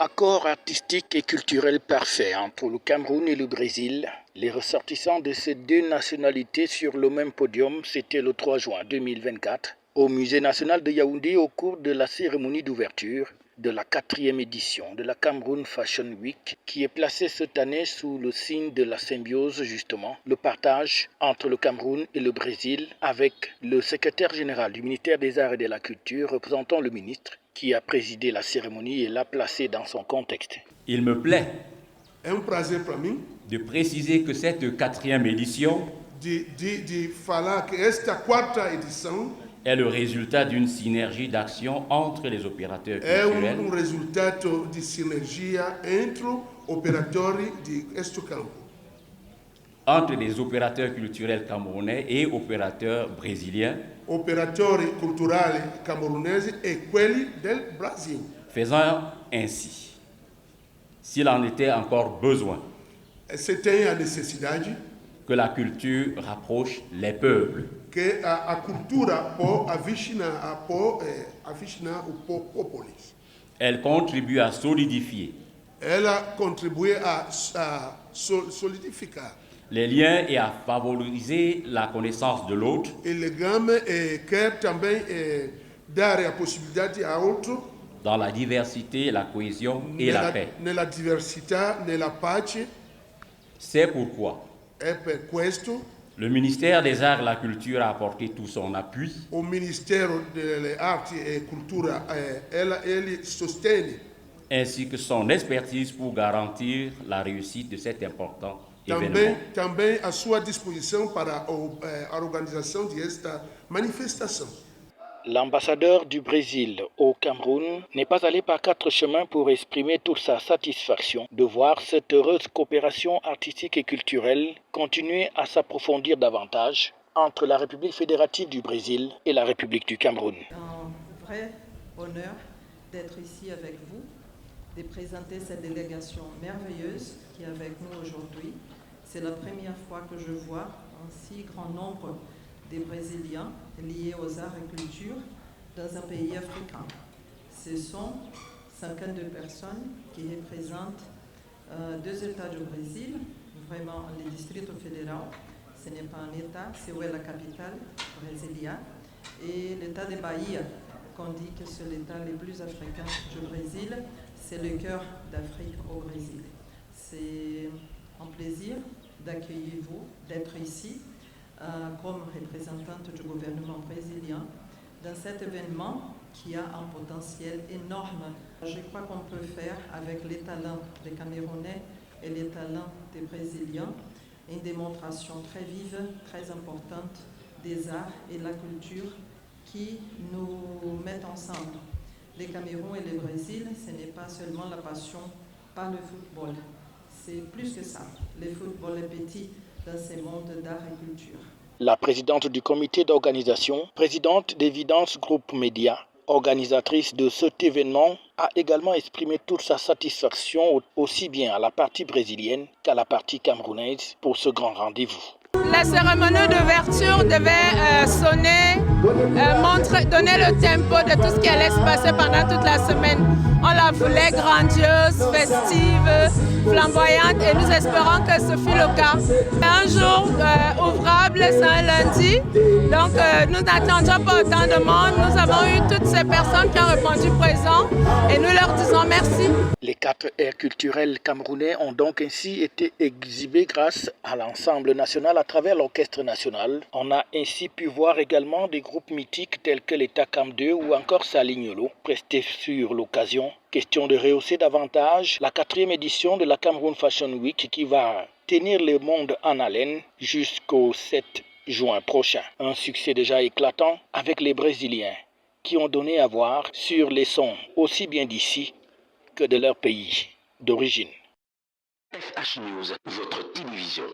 Accord artistique et culturel parfait entre le Cameroun et le Brésil. Les ressortissants de ces deux nationalités sur le même podium, c'était le 3 juin 2024 au Musée national de Yaoundé au cours de la cérémonie d'ouverture de la 4e édition de la Cameroun Fashion Week qui est placée cette année sous le signe de la symbiose justement, le partage entre le Cameroun et le Brésil avec le secrétaire général du ministère des Arts et de la Culture représentant le ministre qui a présidé la cérémonie et l'a placé dans son contexte. Il me plaît de préciser que cette 4e édition est le résultat d'une synergie d'action entre les opérateurs culturels entre les opérateurs culturels camerounais et opérateurs brésiliens, faisant ainsi, s'il en était encore besoin, que la culture rapproche les peuples. Elle contribue à solidifier les liens et à favoriser la connaissance de l'autre dans la diversité, la cohésion et la paix. C'est pourquoi le ministère des Arts et de la Culture a apporté tout son appui ainsi que son expertise pour garantir la réussite de cet important événement. Também à sua disposição para a organização desta manifestação. L'ambassadeur du Brésil au Cameroun n'est pas allé par quatre chemins pour exprimer toute sa satisfaction de voir cette heureuse coopération artistique et culturelle continuer à s'approfondir davantage entre la République fédérative du Brésil et la République du Cameroun. Un vrai honneur d'être ici avec vous, de présenter cette délégation merveilleuse qui est avec nous aujourd'hui. C'est la première fois que je vois un si grand nombre de Brésiliens liés aux arts et cultures dans un pays africain. Ce sont 52 personnes qui représentent deux États du Brésil, vraiment le Distrito Fédéral, ce n'est pas un État, c'est où est la capitale brésilienne, et l'État de Bahia, qu'on dit que c'est l'État le plus africain du Brésil, c'est le cœur d'Afrique au Brésil. C'est un plaisir d'accueillir vous, d'être ici comme représentante du gouvernement brésilien dans cet événement qui a un potentiel énorme. Je crois qu'on peut faire avec les talents des Camerounais et les talents des Brésiliens une démonstration très vive, très importante des arts et de la culture qui nous mettent ensemble. Le Cameroun et le Brésil, ce n'est pas seulement la passion par le football. C'est plus que ça. Le football est petit dans ce monde d'art et culture. La présidente du comité d'organisation, présidente d'Evidence Group Média, organisatrice de cet événement, a également exprimé toute sa satisfaction aussi bien à la partie brésilienne qu'à la partie camerounaise pour ce grand rendez-vous. La cérémonie d'ouverture devait sonner, donner le tempo de tout ce qui allait se passer pendant toute la semaine. On la voulait grandiose, festive, flamboyante et nous espérons que ce fut le cas. Un jour ouvrable, c'est un lundi, donc nous n'attendions pas autant de monde. Nous avons eu toutes ces personnes qui ont répondu présent et nous leur disons merci. Les 4 aires culturelles camerounais ont donc ainsi été exhibées grâce à l'ensemble national à travers l'orchestre national. On a ainsi pu voir également des groupes mythiques tels que l'État Cam 2 ou encore Salignolo, prestés sur l'occasion. Question de rehausser davantage la 4e édition de la Cameroun Fashion Week qui va tenir le monde en haleine jusqu'au 7 juin prochain. Un succès déjà éclatant avec les Brésiliens qui ont donné à voir sur les sons aussi bien d'ici que de leur pays d'origine. FH News, votre télévision.